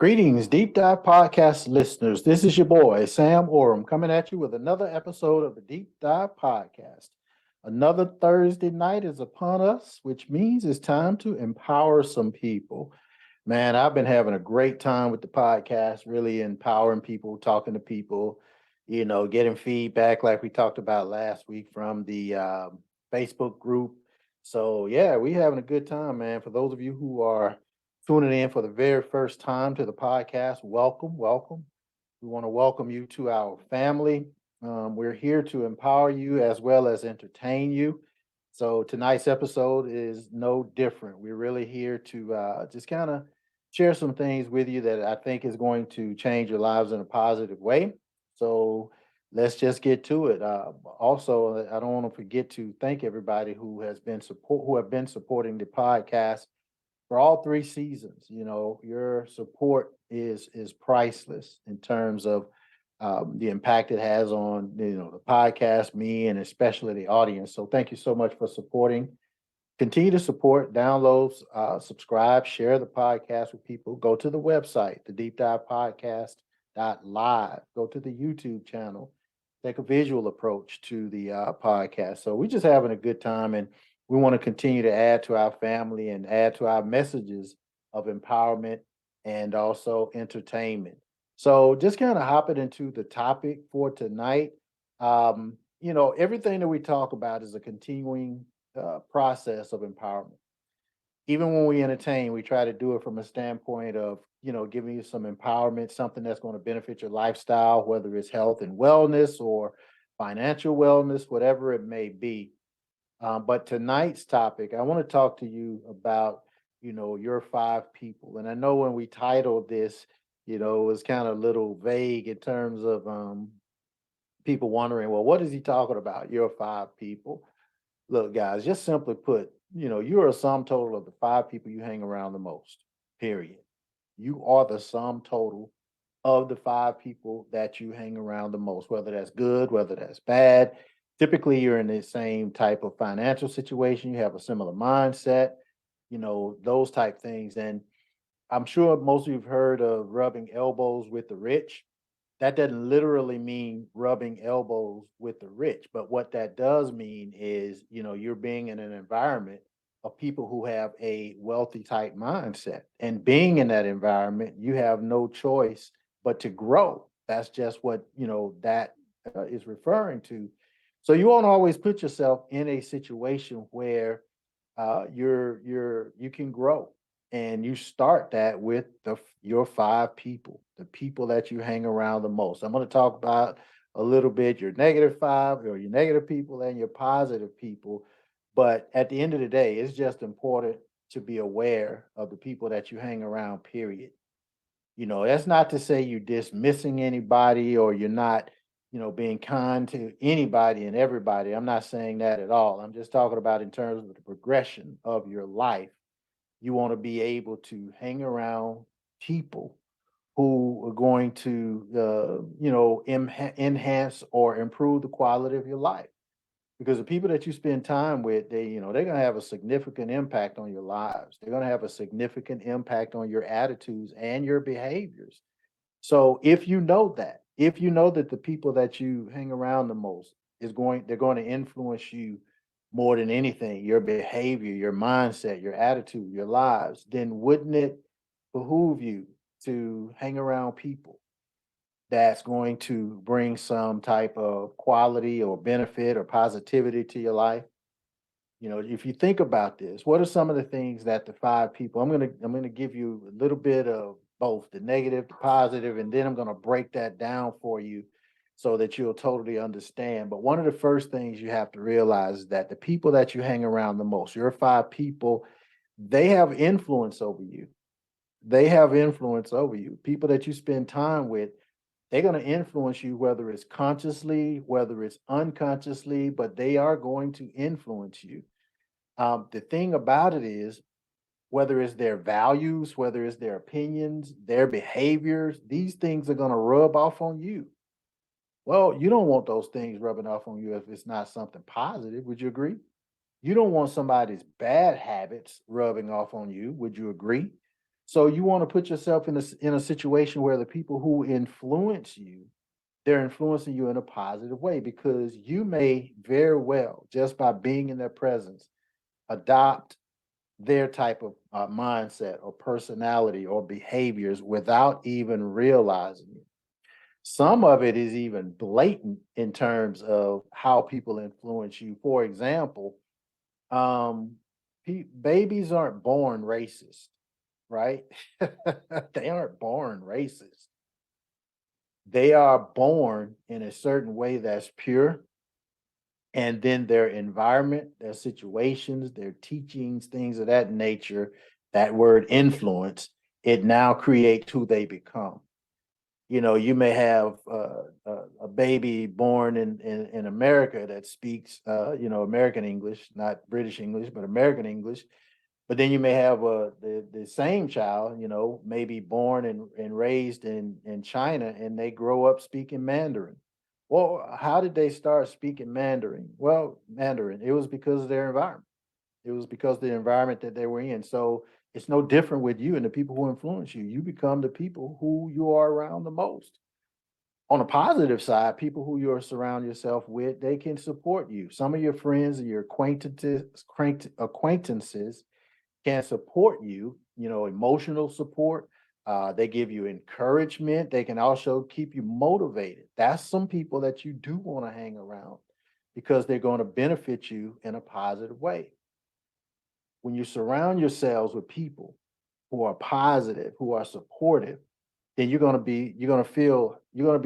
Greetings, Deep Dive Podcast listeners. This is your boy, Sam Orum, coming at you with another episode of the Deep Dive Podcast. Another Thursday night is upon us, which means it's time to empower some people. Man, I've been having a great time with the podcast, really empowering people, talking to people, getting feedback like we talked about last week from the Facebook group. So, yeah, we having a good time, man. For those of you who are tuning in for the very first time to the podcast, welcome, welcome. We want to welcome you to our family. We're here to empower you as well as entertain you. So tonight's episode is no different. We're really here to just kind of share some things with you that I think is going to change your lives in a positive way. So let's just get to it. Also, I don't want to forget to thank everybody who have been supporting the podcast for all three seasons. Your support is priceless in terms of the impact it has on the podcast, me, and especially the audience. So thank you so much for supporting. Continue to support, download, subscribe, share the podcast with people. Go to the website, the Deep Dive Podcast live. Go to the YouTube channel. Take a visual approach to the podcast. So we're just having a good time, and we want to continue to add to our family and add to our messages of empowerment and also entertainment. So just kind of hopping into the topic for tonight. Everything that we talk about is a continuing process of empowerment. Even when we entertain, we try to do it from a standpoint of, giving you some empowerment, something that's going to benefit your lifestyle, whether it's health and wellness or financial wellness, whatever it may be. But tonight's topic, I want to talk to you about, your five people. And I know when we titled this, it was kind of a little vague in terms of people wondering, well, what is he talking about? Your five people. Look, guys, just simply put, you're a sum total of the five people you hang around the most, period. You are the sum total of the five people that you hang around the most, whether that's good, whether that's bad. Typically, you're in the same type of financial situation. You have a similar mindset, those type things. And I'm sure most of you've heard of rubbing elbows with the rich. That doesn't literally mean rubbing elbows with the rich, but what that does mean is, you're being in an environment of people who have a wealthy type mindset. And being in that environment, you have no choice but to grow. That's just what, that is referring to. So you won't always put yourself in a situation where you can grow, and you start that with your five people, the people that you hang around the most. I'm going to talk about a little bit your negative five or your negative people and your positive people, but at the end of the day, it's just important to be aware of the people that you hang around. Period. That's not to say you're dismissing anybody or you're not, being kind to anybody and everybody. I'm not saying that at all. I'm just talking about in terms of the progression of your life. You want to be able to hang around people who are going to, enhance or improve the quality of your life. Because the people that you spend time with, they're going to have a significant impact on your lives. They're going to have a significant impact on your attitudes and your behaviors. So if you know that the people that you hang around the most they're going to influence you more than anything, your behavior, your mindset, your attitude, your lives, then wouldn't it behoove you to hang around people that's going to bring some type of quality or benefit or positivity to your life? If you think about this, what are some of the things that the five people, I'm gonna give you a little bit of both the negative, the positive, and then I'm gonna break that down for you so that you'll totally understand. But one of the first things you have to realize is that the people that you hang around the most, your five people, they have influence over you. They have influence over you. People that you spend time with, they're going to influence you, whether it's consciously, whether it's unconsciously, but they are going to influence you. The thing about it is, whether it's their values, whether it's their opinions, their behaviors, these things are going to rub off on you. Well, you don't want those things rubbing off on you if it's not something positive. Would you agree? You don't want somebody's bad habits rubbing off on you. Would you agree? So you want to put yourself in a situation where the people who influence you, they're influencing you in a positive way, because you may very well, just by being in their presence, adopt their type of mindset or personality or behaviors without even realizing it. Some of it is even blatant in terms of how people influence you. For example, um, babies aren't born racist, right? They aren't born racist. They are born in a certain way that's pure, and then their environment, their situations, their teachings, things of that nature, that word influence, it now creates who they become. You may have a baby born in America that speaks, American English, not British English, but American English. But then you may have the same child, maybe born and raised in China, and they grow up speaking Mandarin. Well, how did they start speaking Mandarin? Well, Mandarin, it was because of their environment. It was because of the environment that they were in. So it's no different with you and the people who influence you. You become the people who you are around the most. On a positive side, people who you surround yourself with, they can support you. Some of your friends and your acquaintances can support you, emotional support. They give you encouragement. They can also keep you motivated. That's some people that you do want to hang around, because they're going to benefit you in a positive way. When you surround yourselves with people who are positive, who are supportive, then you're going to be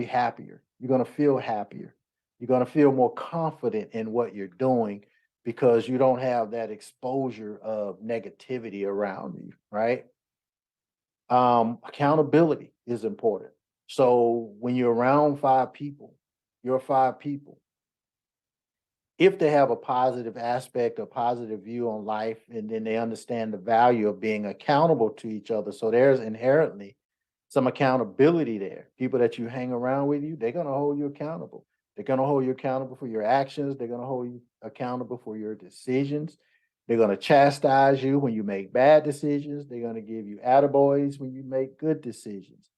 happier. You're going to feel happier. You're going to feel more confident in what you're doing, because you don't have that exposure of negativity around you, right? Accountability is important. So when you're around five people, your five people, if they have a positive aspect, a positive view on life, and then they understand the value of being accountable to each other. So there's inherently some accountability there. People that you hang around with you, they're going to hold you accountable. They're going to hold you accountable for your actions. They're going to hold you accountable for your decisions. They're going to chastise you when you make bad decisions. They're going to give you attaboys when you make good decisions.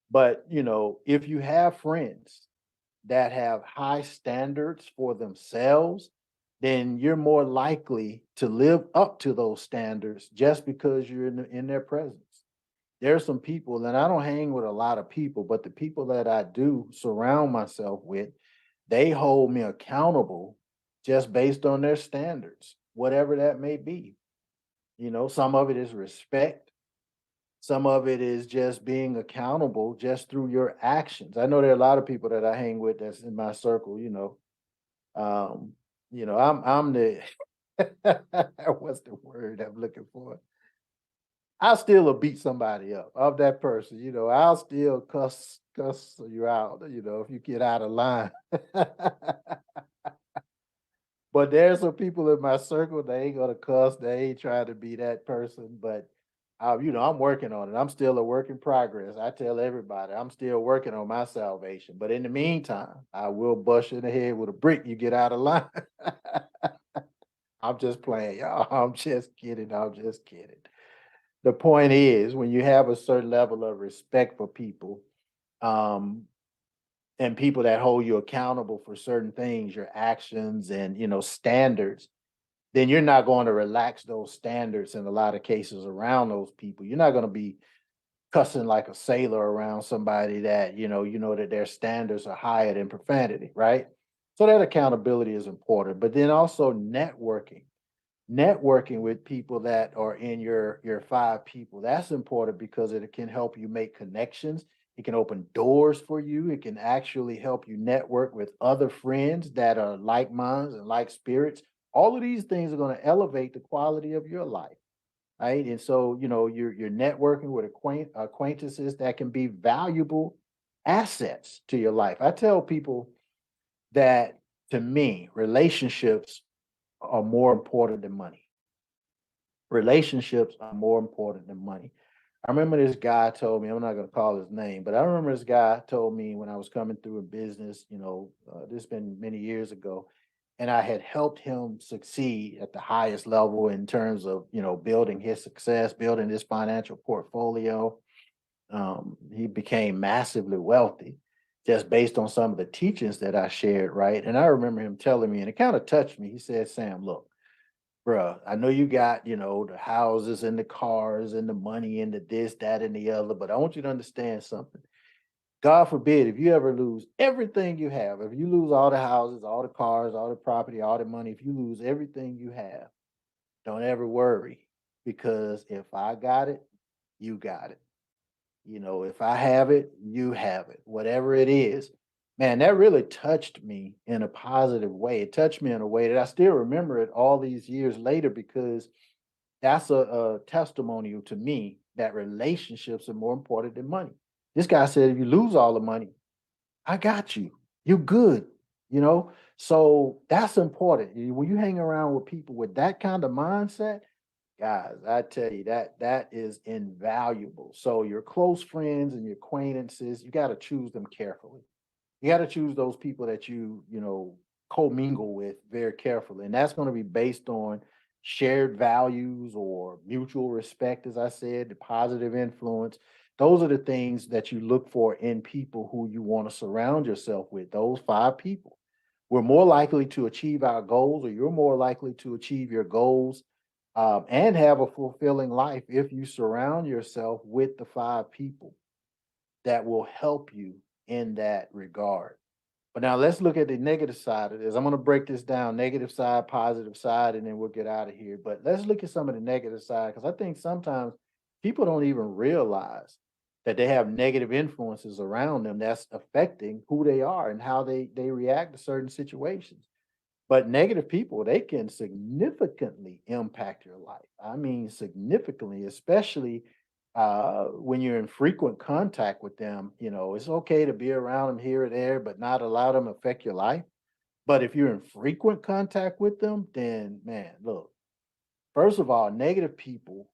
But, if you have friends that have high standards for themselves, then you're more likely to live up to those standards just because you're in their presence. There are some people, and I don't hang with a lot of people, but the people that I do surround myself with, they hold me accountable just based on their standards, whatever that may be. Some of it is respect. Some of it is just being accountable just through your actions. I know there are a lot of people that I hang with that's in my circle, Um, I'm the what's the word I'm looking for? I still will beat somebody up. I'm that person, I'll still cuss you out, if you get out of line. But there's some people in my circle, they ain't gonna cuss, they ain't trying to be that person, but I'm working on it. I'm still a work in progress. I tell everybody I'm still working on my salvation. But in the meantime, I will bust you in the head with a brick. You get out of line. I'm just playing, y'all. I'm just kidding. I'm just kidding. The point is, when you have a certain level of respect for people, um, and people that hold you accountable for certain things, your actions and standards, then you're not going to relax those standards in a lot of cases around those people. You're not going to be cussing like a sailor around somebody that that their standards are higher than profanity, right? So that accountability is important, but then also networking with people that are in your five people, that's important, because it can help you make connections. It can open doors for you. It can actually help you network with other friends that are like minds and like spirits. All of these things are going to elevate the quality of your life, right? And so, you're networking with acquaintances that can be valuable assets to your life. I tell people that, to me, relationships are more important than money. Relationships are more important than money. I remember this guy told me, I'm not going to call his name, but I remember this guy told me when I was coming through in business, this has been many years ago. and I had helped him succeed at the highest level in terms of, building his success, building his financial portfolio. He became massively wealthy just based on some of the teachings that I shared, right? And I remember him telling me, and it kind of touched me. He said, Sam, look, bruh, I know you got, the houses and the cars and the money and the this, that, and the other, but I want you to understand something. God forbid if you ever lose everything you have, if you lose all the houses, all the cars, all the property, all the money, if you lose everything you have, don't ever worry, because if I got it, you got it. If I have it, you have it, whatever it is. Man, that really touched me in a positive way. It touched me in a way that I still remember it all these years later, because that's a testimonial to me that relationships are more important than money. This guy said, if you lose all the money, I got you. You're good. So that's important. When you hang around with people with that kind of mindset, guys, I tell you that is invaluable. So your close friends and your acquaintances, you got to choose them carefully. You got to choose those people that you commingle with very carefully, and that's going to be based on shared values or mutual respect, as I said, the positive influence. Those are the things that you look for in people who you want to surround yourself with. Those five people. We're more likely to achieve our goals, or you're more likely to achieve your goals, and have a fulfilling life if you surround yourself with the five people that will help you in that regard. But now let's look at the negative side of this. I'm going to break this down: negative side, positive side, and then we'll get out of here. But let's look at some of the negative side, because I think sometimes people don't even realize that they have negative influences around them that's affecting who they are and how they react to certain situations. But negative people, they can significantly impact your life. I mean, significantly, especially when you're in frequent contact with them. It's okay to be around them here or there, but not allow them to affect your life. But if you're in frequent contact with them, then man, look, first of all, negative people,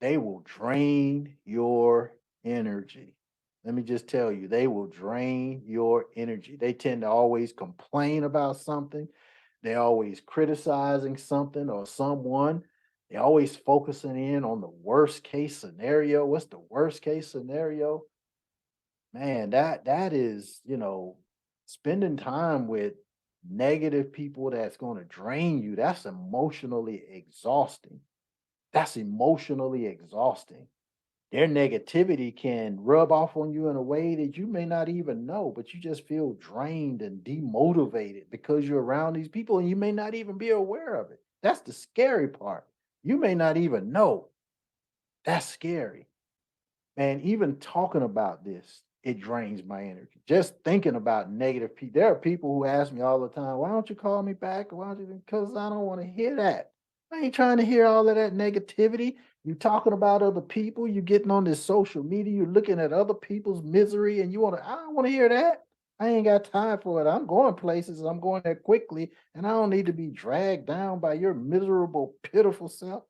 they will drain your energy. Let me just tell you, they will drain your energy. They tend to always complain about something. They're always criticizing something or someone. They're always focusing in on the worst case scenario. What's the worst case scenario? Man, that is, spending time with negative people that's going to drain you. That's emotionally exhausting. That's emotionally exhausting. Their negativity can rub off on you in a way that you may not even know, but you just feel drained and demotivated because you're around these people and you may not even be aware of it. That's the scary part. You may not even know. That's scary. Man, even talking about this, it drains my energy. Just thinking about negative people. There are people who ask me all the time, why don't you call me back? Why don't you? Because I don't want to hear that. I ain't trying to hear all of that negativity. You talking about other people, you getting on this social media, you're looking at other people's misery, and I don't want to hear that. I ain't got time for it. I'm going places, and I'm going there quickly, and I don't need to be dragged down by your miserable, pitiful self.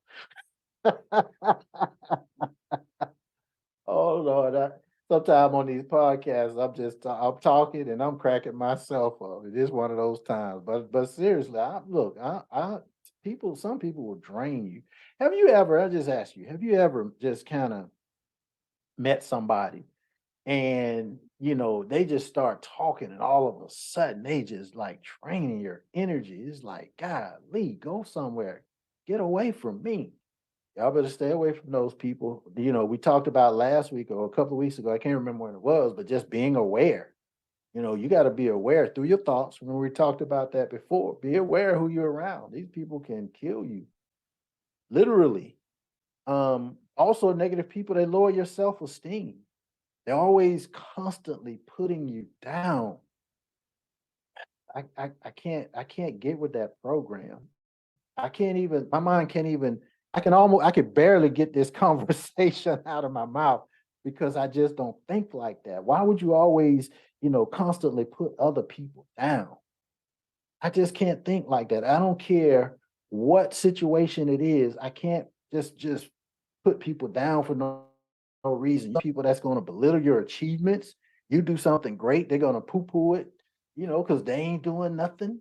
Oh Lord, sometimes on these podcasts, I'm talking and I'm cracking myself up. It is one of those times. But seriously, look, some people will drain you. Have you ever? I just ask you, have you ever just kind of met somebody and they just start talking and all of a sudden they just like draining your energy? It's like, God, Lee, go somewhere, get away from me. Y'all better stay away from those people. We talked about last week or a couple of weeks ago. I can't remember when it was, but just being aware. You got to be aware through your thoughts. When we talked about that before, be aware who you're around. These people can kill you, literally. Also, negative people, they lower your self-esteem. They're always constantly putting you down. I can't get with that program. I can't even, my mind can't even, I could barely get this conversation out of my mouth because I just don't think like that. Why would you always, constantly put other people down? I just can't think like that. I don't care what situation it is. I can't just put people down for no reason. People that's going to belittle your achievements. You do something great, they're going to poo-poo it, because they ain't doing nothing.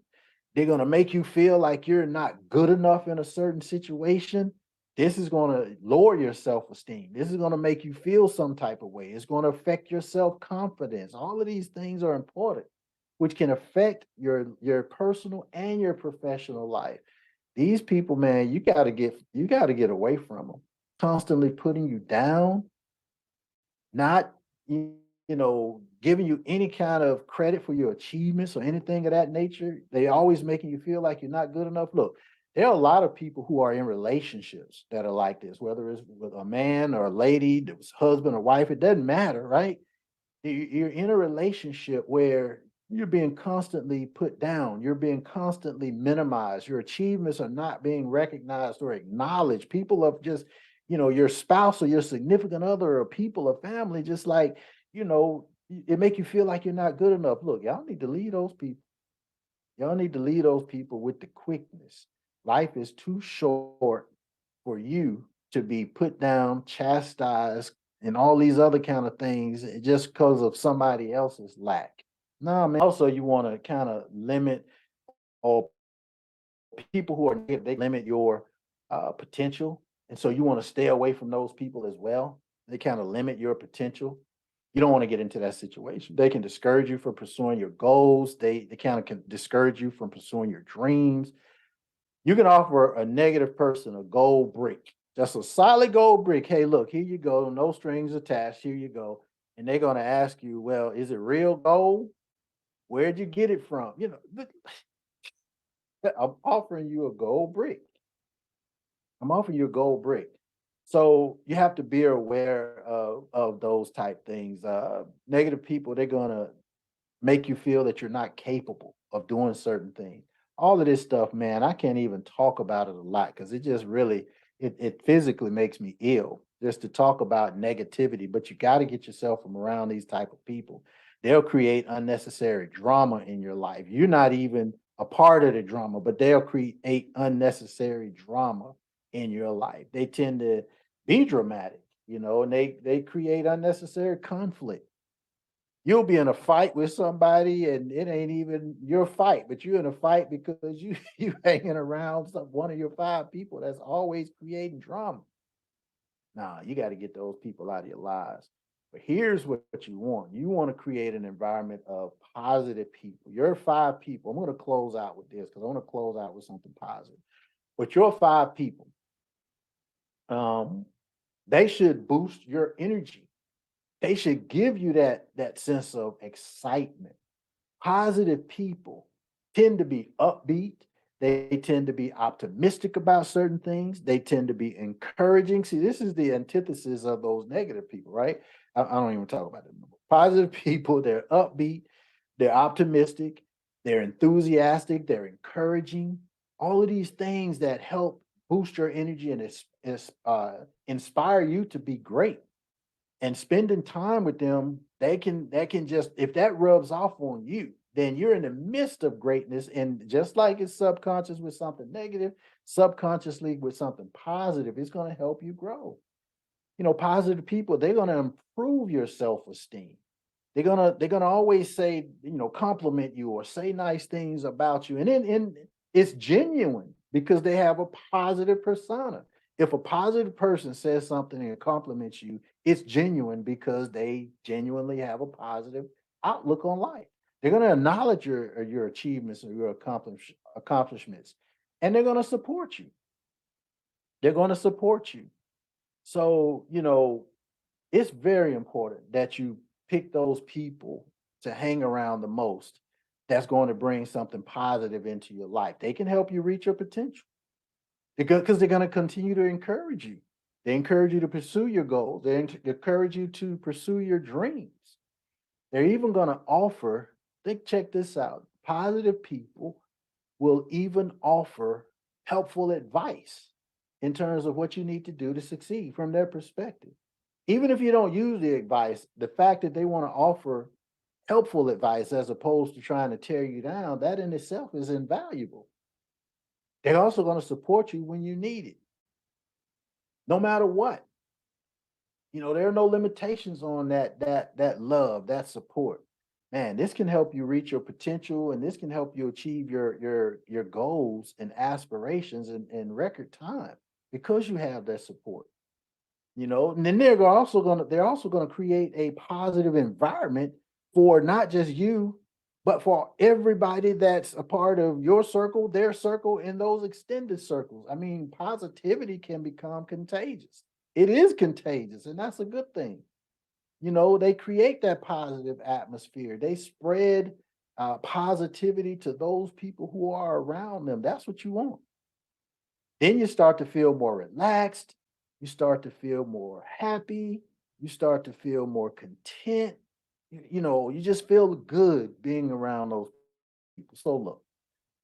They're going to make you feel like you're not good enough in a certain situation. This is going to lower your self-esteem. This is going to make you feel some type of way. It's going to affect your self-confidence. All of these things are important, which can affect your personal and your professional life. These people, man, you got to get away from them. Constantly putting you down, not giving you any kind of credit for your achievements or anything of that nature. They always making you feel like you're not good enough. Look, there are a lot of people who are in relationships that are like this, whether it's with a man or a lady, husband or wife, it doesn't matter, right? You're in a relationship where you're being constantly put down, you're being constantly minimized, your achievements are not being recognized or acknowledged. People of just, your spouse or your significant other or people or family, just like, it make you feel like you're not good enough. Look, y'all need to leave those people. Y'all need to leave those people with the quickness. Life is too short for you to be put down, chastised, and all these other kind of things just because of somebody else's lack. No, man. Also, you want to kind of limit or people who are negative, they limit your potential. And so you want to stay away from those people as well. They kind of limit your potential. You don't want to get into that situation. They can discourage you from pursuing your goals. They kind of can discourage you from pursuing your dreams. You can offer a negative person a gold brick, just a solid gold brick. Hey, look, here you go, no strings attached. Here you go. And they're going to ask you, well, is it real gold? Where'd you get it from? I'm offering you a gold brick. I'm offering you a gold brick. So you have to be aware of those type things. Negative people, they're gonna make you feel that you're not capable of doing certain things. All of this stuff, man, I can't even talk about it a lot because it just really it physically makes me ill just to talk about negativity. But you got to get yourself from around these type of people. They'll create unnecessary drama in your life. You're not even a part of the drama, but they'll create unnecessary drama in your life. They tend to be dramatic, and they create unnecessary conflict. You'll be in a fight with somebody and it ain't even your fight, but you're in a fight because you hanging around one of your five people that's always creating drama. Nah, you got to get those people out of your lives. But here's what you want. You want to create an environment of positive people. Your five people. I'm going to close out with this because I want to close out with something positive. But your five people, um, they should boost your energy. They should give you that sense of excitement. Positive people tend to be upbeat. They tend to be optimistic about certain things. They tend to be encouraging. See, this is the antithesis of those negative people, right? I don't even talk about it anymore. Positive people, they're upbeat, they're optimistic, they're enthusiastic, they're encouraging. All of these things that help boost your energy and inspire you to be great. And spending time with them, they can just, if that rubs off on you, then you're in the midst of greatness. And just like it's subconscious with something negative, subconsciously with something positive, it's going to help you grow. Positive people, they're going to improve your self-esteem. They're gonna always say, compliment you or say nice things about you. And it's genuine because they have a positive persona. If a positive person says something and compliments you, it's genuine because they genuinely have a positive outlook on life. They're going to acknowledge your achievements or your accomplishments, and they're going to support you. They're going to support you. So, it's very important that you pick those people to hang around the most that's going to bring something positive into your life. They can help you reach your potential because they're going to continue to encourage you. They encourage you to pursue your goals. They encourage you to pursue your dreams. They're even going to offer, think, check this out. Positive people will even offer helpful advice in terms of what you need to do to succeed from their perspective. Even if you don't use the advice, the fact that they want to offer helpful advice as opposed to trying to tear you down, that in itself is invaluable. They're also going to support you when you need it, no matter what. There are no limitations on that love, that support. man, this can help you reach your potential, and this can help you achieve your goals and aspirations in record time because you have that support. And then they're also gonna create a positive environment for not just you, but for everybody that's a part of your circle, their circle, and those extended circles. I mean, positivity can become contagious. It is contagious, and that's a good thing. They create that positive atmosphere. They spread positivity to those people who are around them. That's what you want. Then you start to feel more relaxed. You start to feel more happy. You start to feel more content. You just feel good being around those people. So look,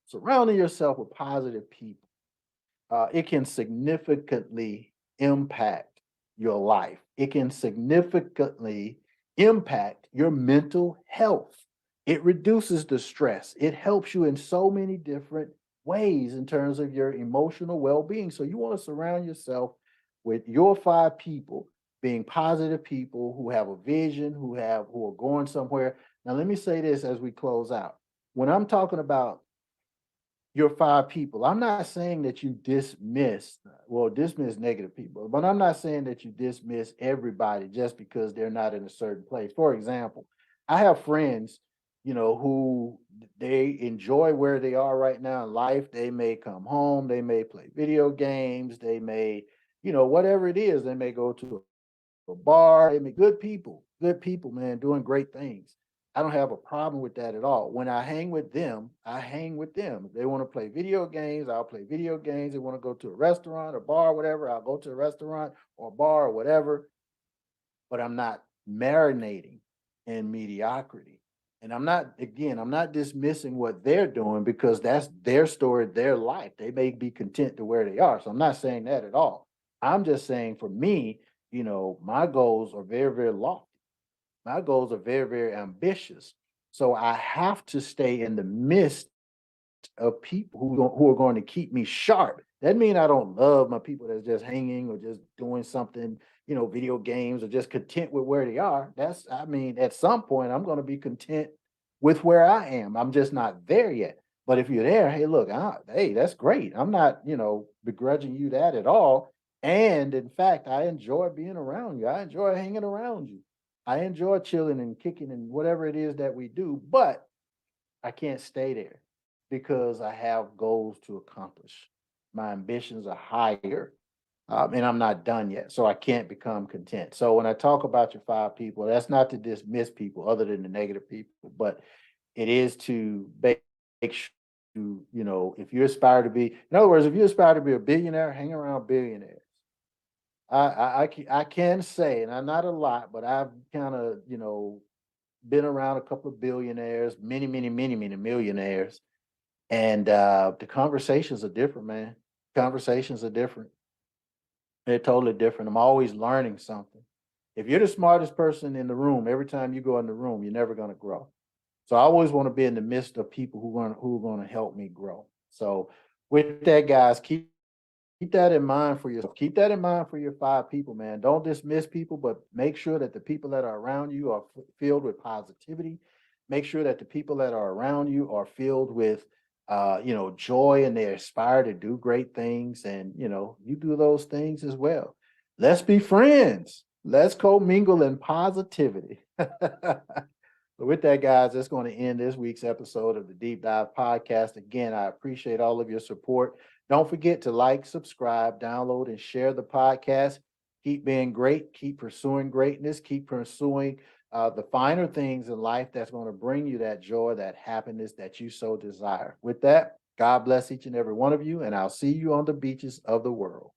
surrounding yourself with positive people, it can significantly impact your life. It can significantly impact your mental health. It reduces the stress. It helps you in so many different ways in terms of your emotional well-being. So you want to surround yourself with your five people, being positive people who have a vision, who are going somewhere. Now let me say this as we close out. When I'm talking about your five people, I'm not saying that you dismiss negative people, but I'm not saying that you dismiss everybody just because they're not in a certain place. For example, I have friends, who they enjoy where they are right now in life. They may come home, they may play video games, they may, whatever it is, they may go to a bar. I mean, good people, man, doing great things. I don't have a problem with that at all. When I hang with them, I hang with them. If they want to play video games, I'll play video games. They want to go to a restaurant or bar, whatever, I'll go to a restaurant or bar or whatever. But I'm not marinating in mediocrity. And I'm not dismissing what they're doing because that's their story, their life. They may be content to where they are. So I'm not saying that at all. I'm just saying for me, my goals are very, very lofty. My goals are very, very ambitious. So I have to stay in the midst of people who are going to keep me sharp. That means I don't love my people that's just hanging or just doing something, video games or just content with where they are. I mean, at some point I'm going to be content with where I am. I'm just not there yet. But if you're there, hey, look, hey, that's great. I'm not, begrudging you that at all. And in fact, I enjoy being around you. I enjoy hanging around you. I enjoy chilling and kicking and whatever it is that we do. But I can't stay there because I have goals to accomplish. My ambitions are higher, and I'm not done yet. So I can't become content. So when I talk about your five people, that's not to dismiss people other than the negative people, but it is to make sure, if you aspire to be, in other words, if you aspire to be a billionaire, hang around billionaires. I can say, and I'm not a lot, but I've kind of, been around a couple of billionaires, many, many, many, many millionaires. And the conversations are different, man. Conversations are different. They're totally different. I'm always learning something. If you're the smartest person in the room, every time you go in the room, you're never going to grow. So I always want to be in the midst of people who are going to help me grow. So with that, guys, keep that in mind for yourself. Keep that in mind for your five people, man. Don't dismiss people, but make sure that the people that are around you are filled with positivity. Make sure that the people that are around you are filled with, joy, and they aspire to do great things. And, you do those things as well. Let's be friends. Let's co-mingle in positivity. So with that, guys, that's going to end this week's episode of the Deep Dive Podcast. Again, I appreciate all of your support. Don't forget to like, subscribe, download, and share the podcast. Keep being great. Keep pursuing greatness. Keep pursuing the finer things in life that's going to bring you that joy, that happiness that you so desire. With that, God bless each and every one of you, and I'll see you on the beaches of the world.